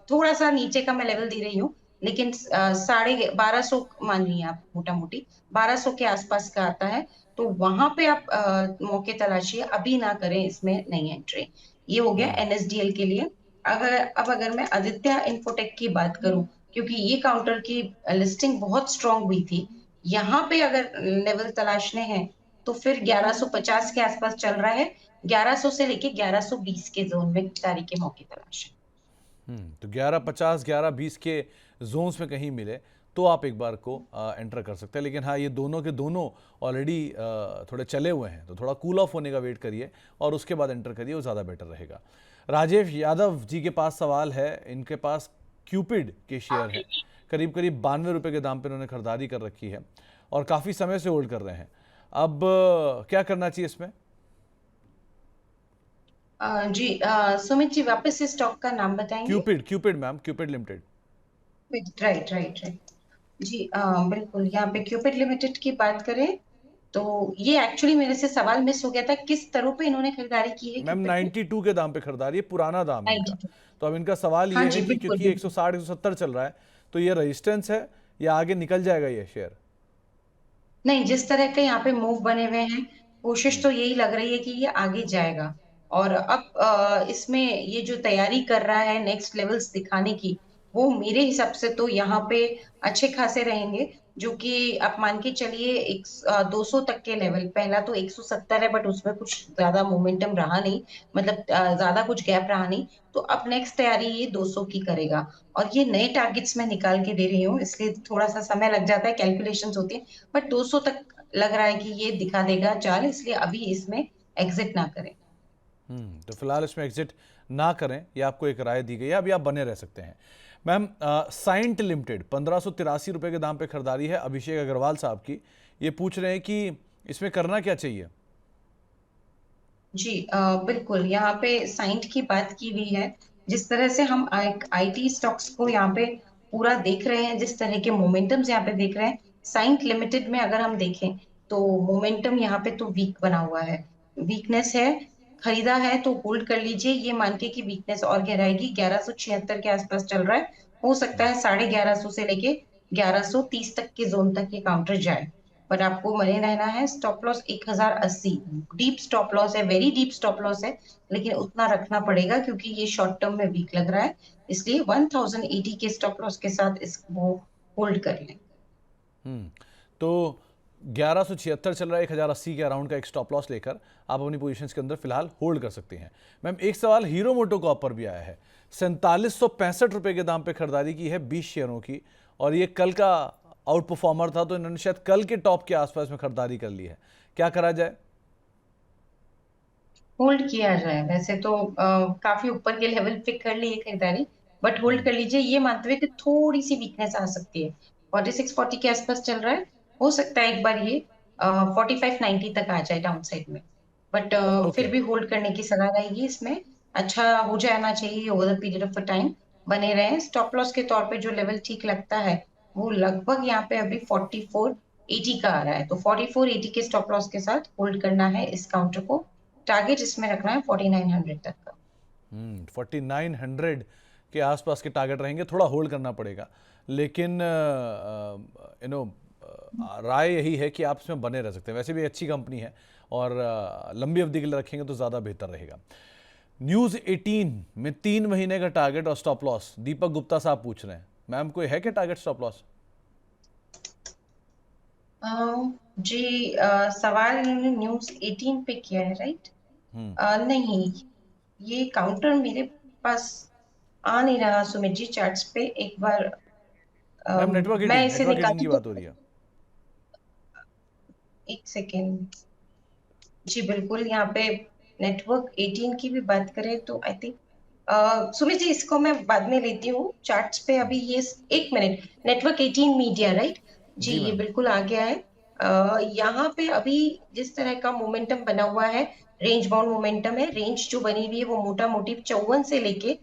थोड़ा सा नीचे का मैं लेवल दे रही हूँ, लेकिन 1250 मान लीजिए आप, मोटा मोटी 1200 के आसपास का आता है। तो वहां पे आप मौके तलाशिए, अभी ना करें इसमें नई एंट्री। ये हो गया एनएसडीएल के लिए। अगर मैं आदित्य इंफोटेक की बात करूं, क्योंकि ये काउंटर की लिस्टिंग बहुत स्ट्रांग हुई थी, यहाँ पे अगर लेवल तलाशने हैं तो फिर 1150 के आसपास चल रहा है। 1100 से लेके 1120 के जोन में खरीदारी के मौके तलाशें। तो 1150 1120 के जोन्स में कहीं मिले तो आप एक बार को एंटर कर सकते हैं। लेकिन हाँ, ये दोनों के दोनों ऑलरेडी थोड़े चले हुए हैं, तो थोड़ा कूल ऑफ होने का वेट करिए और उसके बाद एंटर करिए, वो ज़्यादा बेटर रहेगा। राजेश यादव जी के पास सवाल है, इनके पास क्यूपिड के शेयर हैं, करीब करीब 92 रुपये के दाम पर इन्होंने खरीदारी कर रखी है और काफ़ी समय से होल्ड कर रहे हैं। अब क्या करना चाहिए इसमें? जी, सुमित जी, वापस से स्टॉक का नाम बताएंगे? Cupid, Cupid ma'am, Cupid limited. Right, right, right. जी, बिल्कुल, यहाँ पे क्यूपिड लिमिटेड की बात करें तो ये एक्चुअली मेरे से सवाल मिस हो गया था, किस तरह पे इन्होंने खरीदारी की है मैम क्यूपिड पे? 92 के दाम पे खरीदारी है, पुराना दाम है इनका। 92। तो अब इनका सवाल हाँ ये है जी, कि बिल्कुल क्योंकि बिल्कुल। 160 170 चल रहा है, तो ये रेजिस्टेंस है या आगे निकल जाएगा ये शेयर? नहीं, जिस तरह के यहाँ पे मूव बने हुए हैं, कोशिश तो यही लग रही है कि ये आगे जाएगा। और अब इसमें ये जो तैयारी कर रहा है नेक्स्ट लेवल्स दिखाने की, वो मेरे हिसाब से तो यहाँ पे अच्छे खासे रहेंगे, जो कि आप मान के चलिए 200 तक के लेवल। पहला तो 170 है, बट उसमें कुछ ज्यादा मोमेंटम रहा नहीं, मतलब ज्यादा कुछ गैप रहा नहीं। तो अब नेक्स्ट तैयारी ये 200 की करेगा। और ये नए टारगेट्स में निकाल के दे रही हूँ, इसलिए थोड़ा सा समय लग जाता है, कैलकुलेशंस होती है, बट 200 तक लग रहा है कि ये दिखा देगा चाल, इसलिए अभी इसमें एग्जिट ना करें। तो फिलहाल इसमें एग्जिट ना करें, ये आपको एक राय दी गई है, अभी आप बने रह सकते हैं। मैम, साइंट लिमिटेड 1583 रुपये के दाम पे खरीदारी है अभिषेक अग्रवाल साहब की। ये पूछ रहे हैं कि इसमें करना क्या चाहिए? जी, बिल्कुल, यहाँ पे साइंट की बात की हुई है। जिस तरह से हम आईटी स्टॉक्स को यहाँ पे पूरा देख रहे हैं, जिस तरह के मोमेंटम्स यहाँ पे देख रहे हैं, साइंट लिमिटेड में अगर हम देखें तो मोमेंटम यहाँ पे तो वीक बना हुआ है, वीकनेस है। खरीदा है तो होल्ड कर लीजिए, ये मान के कि वीकनेस और गहराएगी। 1176 के आसपास चल रहा है, हो सकता है 1150 से लेके 1130 तक के जोन तक ये काउंटर जाए। बट आपको बने रहना है। Stop loss 1080, deep stop loss है, वेरी डीप स्टॉप लॉस है, लेकिन उतना रखना पड़ेगा क्योंकि ये शॉर्ट टर्म में वीक लग रहा है, इसलिए 1080 के स्टॉप लॉस के साथ इसको होल्ड कर लें। तो 1176 चल रहा है, 1080 के अराउंड का एक स्टॉप लॉस लेकर आप अपनी पोजीशंस के अंदर फिलहाल होल्ड कर सकते हैं। मैम, एक सवाल हीरो मोटो कॉप पर भी आया है, 4765 रुपये के दाम पे खरीदारी की है 20 शेयरों की, और ये कल का आउट परफॉर्मर था, तो इन्होंने शायद कल के टॉप के आसपास में खरीदारी कर ली है, क्या करा जाए? होल्ड किया जाए, वैसे तो काफी ऊपर के लेवल पे कर ली है खरीदारी, बट होल्ड कर लीजिए, ये मानते हुए कि थोड़ी सी वीकनेस आ सकती है। 4640 के आसपास चल रहा है, हो सकता है एक बार ये 4590 तक आ जाए डाउन साइड में। But okay. फिर भी होल्ड करने की सलाह रहेगी इसमें। अच्छा हो जाना चाहिए over the period of time, बने रहे। स्टॉप लॉस के तौर पे जो लेवल ठीक लगता है वो लगभग यहाँ पे अभी 4480 का आ रहा है, तो 4480 के स्टॉप लॉस के साथ होल्ड करना है इस काउंटर को। टारगेट इसमें रखना है 4900 तक का। 4900 के आसपास के टारगेट रहेंगे, थोड़ा होल्ड करना पड़ेगा। लेकिन राय यही है कि आप इसमें बने रह सकते हैं, वैसे भी अच्छी कंपनी है और लंबी अवधि के लिए रखेंगे तो ज़्यादा बेहतर रहेगा। न्यूज़ 18 में 3 महीने का टारगेट और स्टॉप लॉस, दीपक गुप्ता साहब पूछ रहे हैं, मैम कोई है क्या टारगेट स्टॉप लॉस? जी, सवाल इन्होंने न्यूज 18 पे किया है, राइट? नहीं, ये काउंटर मेरे पास आ नहीं रहा सुमित जी चार्ट्स पे। एक बार मैम नेटवर्क मैं 18, इसे नेटवर्क 18 निकालू की तो? बात हो रही है। एक सेकेंड। जी बिल्कुल, यहाँ पे नेटवर्क 18 की भी बात करें तो आई थिंक सुमित जी इसको मैं बाद में लेती हूँ चार्ट्स पे। अभी ये एक मिनट, नेटवर्क 18 मीडिया, राइट? जी, जी ये मैम। बिल्कुल आ गया है। यहाँ पे अभी जिस तरह का मोमेंटम बना हुआ है, रेंज बाउंड मोमेंटम है। रेंज जो बनी हुई है वो मोटा मोटी 54 से लेके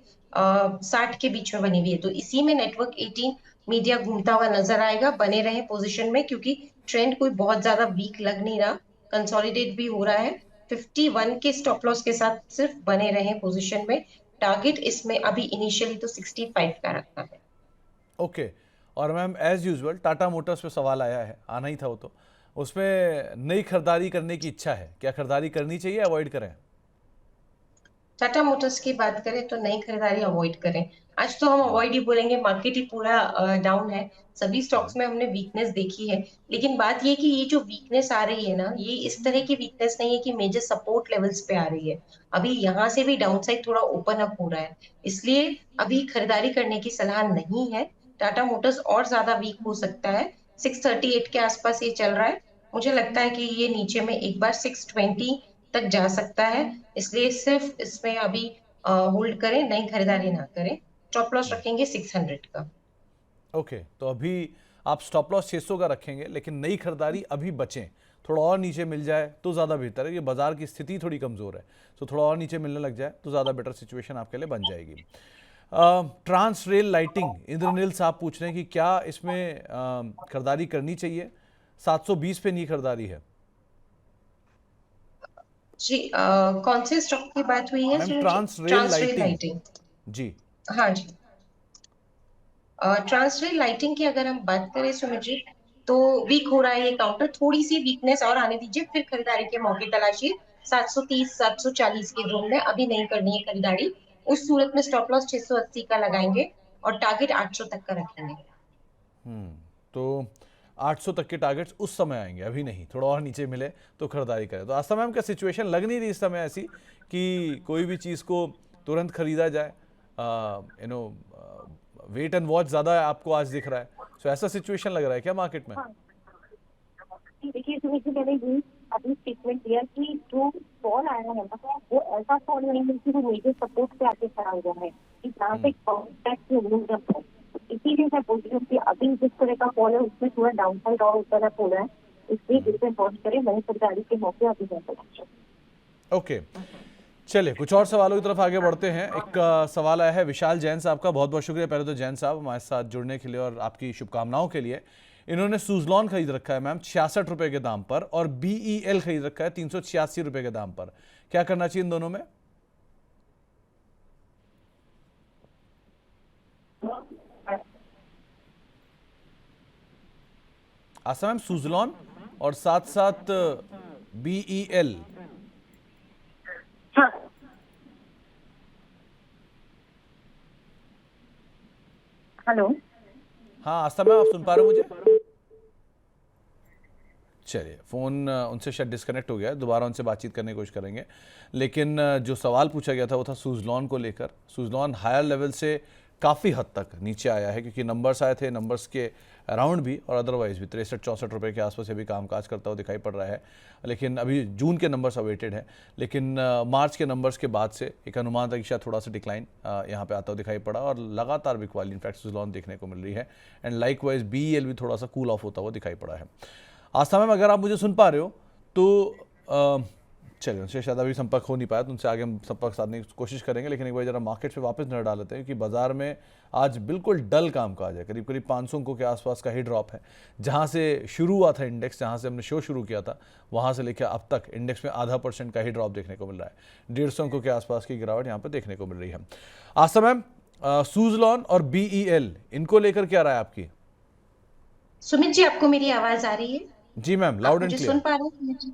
60 के बीच में बनी हुई है, तो इसी में नेटवर्क 18 मीडिया घूमता हुआ नजर आएगा। बने रहे पोजीशन में, क्योंकि ट्रेंड कोई बहुत ज्यादा वीक लग नहीं रहा, कंसोलिडेट भी हो रहा है। 51 के स्टॉप लॉस के साथ सिर्फ बने रहे पोजीशन में। टारगेट इसमें अभी इनिशियली तो 65 का रखा है। ओके। और ma'am as usual Tata Motors पे सवाल आया है, आना ही था वो तो, उसमें नई खरीदारी करने की इच्छा है, क्या खरीदारी करनी चाहिए, अवॉइड करें? टाटा मोटर्स की बात करें तो नई खरीदारी अवॉइड करें। आज तो हम अवॉइड ही बोलेंगे, मार्केट ही पूरा डाउन है। सभी स्टॉक्स में हमने वीकनेस देखी है, लेकिन बात ये कि ये जो वीकनेस आ रही है ना, ये इस तरह की वीकनेस नहीं है कि मेजर सपोर्ट लेवल्स पे आ रही है। अभी यहाँ से भी डाउन साइड थोड़ा ओपन अप हो रहा है, इसलिए अभी खरीदारी करने की सलाह नहीं है। टाटा मोटर्स और ज्यादा वीक हो सकता है। 638 के आसपास ये चल रहा है। मुझे लगता है कि ये नीचे में एक बार 620 तक जा सकता है, इसलिए सिर्फ इसमें अभी होल्ड करें, नई खरीदारी ना करें। स्टॉप लॉस रखेंगे 600 का। ओके, तो अभी आप स्टॉप लॉस 600 का रखेंगे, लेकिन नई खरीदारी अभी बचें। थोड़ा और नीचे मिल जाए तो ज़्यादा बेहतर है, ये बाजार की स्थिति थोड़ी कमज़ोर है, तो थोड़ा और नीचे मिलने लग जाए तो ज़्यादा बेटर सिचुएशन आपके लिए बन जाएगी। ट्रांस रेल लाइटिंग, इंद्रनील साहब पूछ रहे हैं कि क्या इसमें खरीदारी करनी चाहिए? 720 पे नई खरीदारी है। जी, कौन से स्टॉक की बात हुई है ma'am Sunil ji? Transrail Transrail Lighting. Lighting. जी। हाँ जी। ट्रांस रेल लाइटिंग की अगर हम बात करें सुमित जी, तो वीक हो रहा है ये काउंटर। थोड़ी सी वीकनेस और आने दीजिए, फिर खरीदारी के मौके तलाशिए। 730 740 के जोन में अभी नहीं करनी है खरीदारी। उस सूरत में स्टॉप लॉस 680 का लगाएंगे और टारगेट 800 तक का रखेंगे। तो 800 तक के टारगेट्स उस समय आएंगे, अभी नहीं, थोड़ा और नीचे मिले तो खरीदारी करें। तो आस्था मैम का सिचुएशन लग नहीं रही इस समय ऐसी कि कोई भी चीज़ को तुरंत खरीदा जाए। You know wait and watch ज़्यादा आपको आज दिख रहा है, सो ऐसा सिचुएशन लग रहा है क्या मार्केट में? हाँ, देखिए सुमित जी, मैंने ये अभी स्टेटमेंट दिया कि जो फॉल आया है ना, वो ऐसा फॉल नहीं है कि वो मेजर सपोर्ट पे आके खड़ा हुआ है, कि जहाँ पे कॉन्टैक्ट में मूव अप है। इसीलिए मैं बोल रही हूँ कि अभी जिस तरह का फॉल है उसमें थोड़ा डाउन साइड और ऊपर अप हो रहा है, इसलिए इसे वॉच करें, नई खरीदारी के मौके अभी नहीं। ओके, चलिए कुछ और सवालों की तरफ आगे बढ़ते हैं। एक सवाल आया है विशाल जैन साहब का, बहुत बहुत शुक्रिया पहले तो जैन साहब हमारे साथ जुड़ने के लिए और आपकी शुभकामनाओं के लिए। इन्होंने सुजलॉन खरीद रखा है मैम 66 रुपए के दाम पर, और BEL खरीद रखा है 386 रुपए के दाम पर। क्या करना चाहिए इन दोनों में? आशा मैम, सुजलॉन और साथ साथ BEL। हाँ, हेलो। हाँ आस्था मैम, आप सुन पा रहे हो मुझे? चलिए, फ़ोन उनसे शायद डिस्कनेक्ट हो गया है, दोबारा उनसे बातचीत करने की कोशिश करेंगे। लेकिन जो सवाल पूछा गया था वो था सुजलॉन को लेकर। सुजलॉन हायर लेवल से काफ़ी हद तक नीचे आया है, क्योंकि नंबर्स आए थे, नंबर्स के अराउंड भी और अदरवाइज भी 63-64 रुपये के आसपास भी कामकाज करता हुआ दिखाई पड़ रहा है। लेकिन अभी जून के नंबर्स अवेटेड हैं, लेकिन मार्च के नंबर्स के बाद से एक अनुमान था कि शायद थोड़ा सा डिक्लाइन यहाँ पे आता हुआ दिखाई पड़ा, और लगातार बिकवाली इनफैक्ट सुजलॉन देखने को मिल रही है। एंड लाइकवाइज BEL भी थोड़ा सा कूल ऑफ होता हुआ दिखाई पड़ा है। आस्था मैम, अगर आप मुझे सुन पा रहे हो तो चलिए, उनसे शायद अभी संपर्क हो नहीं पाया, तो उनसे आगे हम संपर्क साधने की कोशिश करेंगे। लेकिन एक बार जरा मार्केट पे वापस नजर डाल लेते हैं, क्योंकि बाजार में आज बिल्कुल डल कामकाज है। करीब करीब 500 अंकों के आसपास का ही ड्रॉप है। जहां से शुरू हुआ था इंडेक्स, जहां से हमने शो शुरू किया था, वहां से लेकर अब तक इंडेक्स में 0.5% का ही ड्रॉप देखने को मिल रहा है। 150 अंकों के आसपास की गिरावट यहाँ पर देखने को मिल रही है। आशा मैम, सुजलॉन और BEL, इनको लेकर क्या राय आपकी? सुमित जी, आपको मेरी आवाज आ रही है? जी मैम, आप लाउड एंड मुझे सुन क्लियर। पा रहे हैं सुमित जी?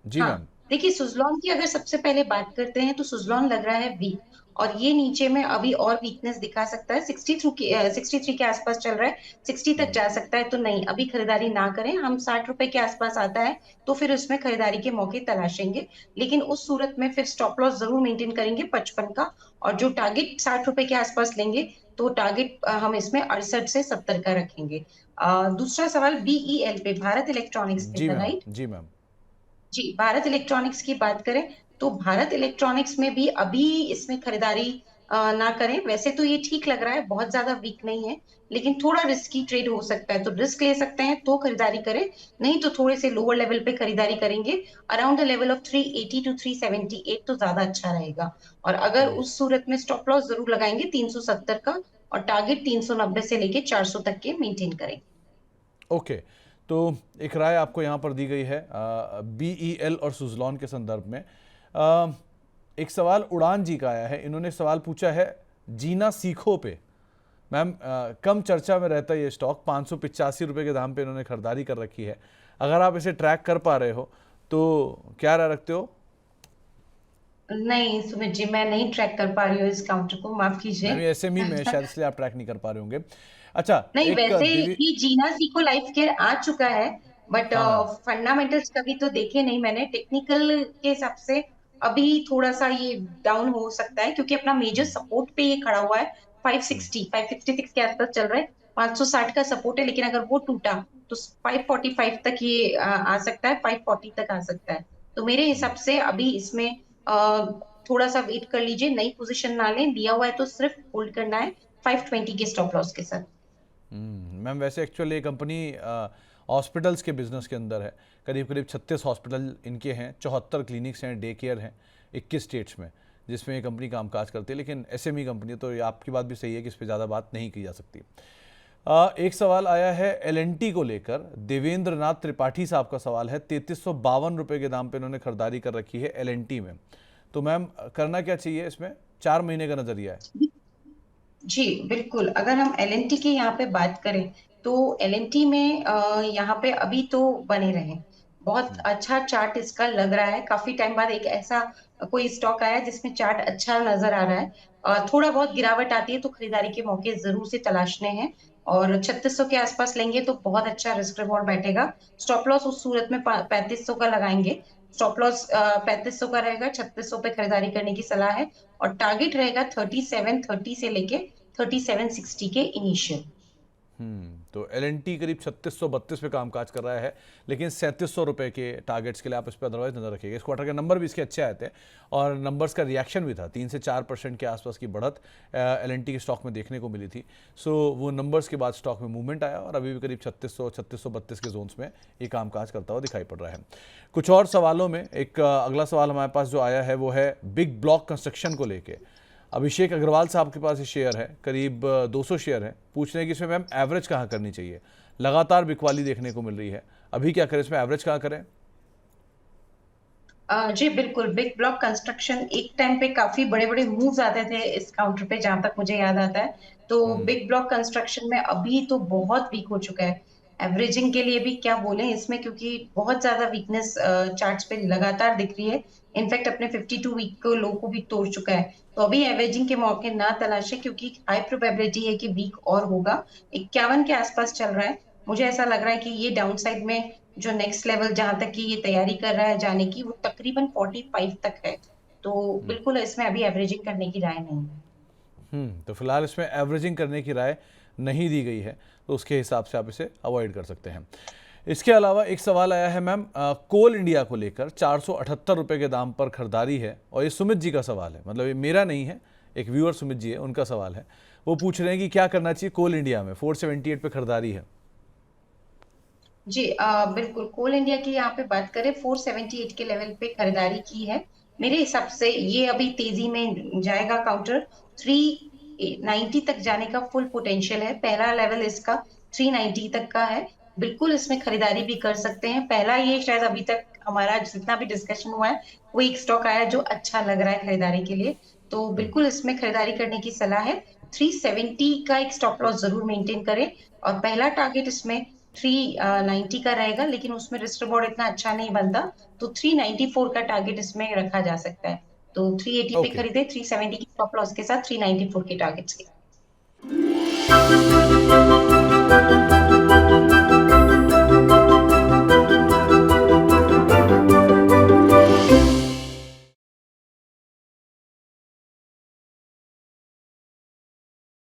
जी हाँ, मैम। देखिए सुजलॉन की अगर सबसे पहले बात करते हैं तो सुजलॉन लग रहा है वीक, और ये नीचे में अभी और वीकनेस दिखा सकता है। 63 के आसपास चल रहा है, 60 तक जा सकता है। तो नहीं, अभी खरीदारी ना करें। हम 60 रुपए के आसपास आता है तो फिर उसमें खरीदारी के मौके तलाशेंगे, लेकिन उस सूरत में फिर स्टॉप लॉस जरूर मेंटेन करेंगे 55 का, और जो टारगेट 60 रुपए के आसपास लेंगे तो टारगेट हम इसमें 68 से 70 का रखेंगे। दूसरा सवाल BEL पे, भारत इलेक्ट्रॉनिक्स पे जी था, मैम। राइट? जी मैम। जी, भारत इलेक्ट्रॉनिक्स की बात करें तो भारत इलेक्ट्रॉनिक्स में भी अभी इसमें खरीदारी ना करें। वैसे तो ये ठीक लग रहा है, बहुत ज्यादा वीक नहीं है, लेकिन थोड़ा रिस्की ट्रेड हो सकता है। तो रिस्क ले सकते हैं तो खरीदारी करें, नहीं तो थोड़े से लोअर लेवल पे खरीदारी करेंगे। Around the level of 380 to 378 तो ज्यादा अच्छा रहेगा। और अगर उस सूरत में स्टॉप लॉस जरूर लगाएंगे 370 का, और टारगेट 390 से लेके 400 तक के मेंटेन करेंगे। ओके, तो एक राय आपको यहाँ पर दी गई है BEL और सुजलॉन के संदर्भ में। एक सवाल उड़ान जी का आया है। इन्होंने सवाल पूछा है जीना सीखो पे। मैम, कम चर्चा में रहता है ये स्टॉक, 585 रुपये के दाम पे इन्होंने खरीदारी कर रखी है। अगर आप इसे ट्रैक कर पा रहे हो तो क्या राय रखते हो? नहीं सुमित जी, मैं नहीं ट्रैक कर पा रही हूँ इस काउंटर को, माफ मैम, कीजिए। ये SME में है, शायद इसलिए आप ट्रैक नहीं कर पा रहे होंगे। अच्छा, नहीं, एक वैसे दिव्य। भी जीना सीखो लाइफ केयर आ चुका है, बट हाँ मैम। फंडामेंटल्स कभी तो देखे नहीं मैंने। टेक्निकल के हिसाब से अभी थोड़ा सा ये डाउन हो सकता है, क्योंकि अपना मेजर सपोर्ट पे ये खड़ा हुआ है। 566 के आसपास चल रहा है। 560 का सपोर्ट है, लेकिन अगर वो टूटा तो 545 तक ये आ सकता है, 540 तक आ सकता है। तो मेरे हिसाब से अभी इसमें थोड़ा सा वेट कर लीजिए, नई पोजीशन ना लें। लिया हुआ है तो सिर्फ होल्ड करना है 520 के स्टॉप लॉस के साथ। मैम, वैसे एक्चुअली ये कंपनी हॉस्पिटल्स के बिजनेस के अंदर है। करीब करीब 36 हॉस्पिटल इनके हैं, 74 क्लिनिक्स हैं, डे केयर हैं 21 स्टेट्स में, जिसमें ये कंपनी कामकाज करती है। लेकिन SME कंपनी है, तो ये आपकी बात भी सही है कि इस पर ज़्यादा बात नहीं की जा सकती। एक सवाल आया है LNT को लेकर। देवेंद्र नाथ त्रिपाठी साहब का सवाल है। 3352 रुपये के दाम पे इन्होंने खरीदारी कर रखी है LNT में। तो मैम, करना क्या चाहिए इसमें? 4 महीने का नजरिया है। जी बिल्कुल, अगर हम LNT की यहाँ पे बात करें तो LNT में यहाँ पे अभी तो बने रहे। बहुत अच्छा चार्ट इसका लग रहा है। काफी टाइम बाद एक ऐसा कोई स्टॉक आया है जिसमें चार्ट अच्छा नजर आ रहा है। थोड़ा बहुत गिरावट आती है तो खरीदारी के मौके जरूर से तलाशने हैं, और 3600 के आसपास लेंगे तो बहुत अच्छा रिस्क रिवॉर्ड बैठेगा। स्टॉप लॉस उस सूरत में 3500 का लगाएंगे। स्टॉप लॉस 3500 का रहेगा, 3600 पे खरीदारी करने की सलाह है, और टारगेट रहेगा 3730 से लेके 3760 के इनिशियल। तो LNT करीब 3632 पे कामकाज कर रहा है, लेकिन 3700 रुपये के टारगेट्स के लिए आप इस पर अदरवाइज नजर रखिएगा। इस क्वार्टर के नंबर भी इसके अच्छे आए थे, और नंबर्स का रिएक्शन भी था। 3 से 4% के आसपास की बढ़त LNT के स्टॉक में देखने को मिली थी। सो वो नंबर्स के बाद स्टॉक में मूवमेंट आया, और अभी भी करीब 3632 के जोन्स में ये कामकाज करता हुआ दिखाई पड़ रहा है। कुछ और सवालों में एक अगला सवाल हमारे पास जो आया है वो है बिग ब्लॉक कंस्ट्रक्शन को लेके। अभिषेक अग्रवाल साहब के पास ये शेयर है, करीब 200 शेयर है। पूछ रहे हैं कि इसमें मैम एवरेज कहाँ करनी चाहिए? लगातार बिकवाली देखने को मिल रही है, अभी क्या करें, इसमें एवरेज कहाँ करें? जी बिल्कुल, बिग ब्लॉक कंस्ट्रक्शन एक टाइम पे काफी बड़े बड़े मूव्स आते थे इस काउंटर पे, जहां तक मुझे याद आता है। तो बिग ब्लॉक कंस्ट्रक्शन में अभी तो बहुत वीक हो चुका है। एवरेजिंग के लिए भी क्या बोले इसमें, क्योंकि बहुत ज्यादा वीकनेस चार्ट्स पे लगातार दिख रही है। इनफैक्ट अपने 52 वीक को लो को भी तोड़ चुका है। तो अभी एवरेजिंग के मौके ना तलाशे, क्योंकि हाई प्रोबेबिलिटी है कि वीक और होगा। 51 के आसपास चल रहा है। मुझे ऐसा लग रहा है कि ये डाउन साइड में जो नेक्स्ट लेवल जहां तक की ये तैयारी कर रहा है जाने की, वो तकरीबन 45 तक है। तो बिल्कुल इसमें अभी एवरेजिंग करने की राय नहीं है। तो फिलहाल इसमें एवरेजिंग करने की राय नहीं दी गई है, तो उसके हिसाब से आप इसे अवॉइड कर सकते हैं। इसके अलावा एक सवाल आया है मैम, कोल इंडिया को लेकर 478 रुपये के दाम पर खरीदारी है, और ये सुमित जी का सवाल है, मतलब ये मेरा नहीं है, एक व्यूअर सुमित जी है, उनका सवाल है। वो पूछ रहे हैं कि क्या करना चाहिए कोल इंडिया में, 478 पे खरीदारी है। जी बिल्कुल कोल इंडिया की यहाँ पे बात करें 478 के लेवल पे खरीदारी की है। मेरे हिसाब से ये अभी तेजी में जाएगा, काउंटर 390 तक जाने का फुल पोटेंशियल है। पहला लेवल इसका 390 तक का है। बिल्कुल इसमें खरीदारी भी कर सकते हैं। पहला ये शायद अभी तक हमारा जितना भी डिस्कशन हुआ है वो एक स्टॉक आया जो अच्छा लग रहा है खरीदारी के लिए, तो बिल्कुल इसमें खरीदारी करने की सलाह है। 370 का एक स्टॉप लॉस जरूर मेंटेन करें, और पहला टारगेट इसमें 390 का रहेगा, लेकिन उसमें रिस्क रिवॉर्ड इतना अच्छा नहीं बनता, तो 394 का टारगेट इसमें रखा जा सकता है। तो 380 पे ओके। खरीदे 370 की स्टॉप लॉस के साथ 394 के टारगेट्स के।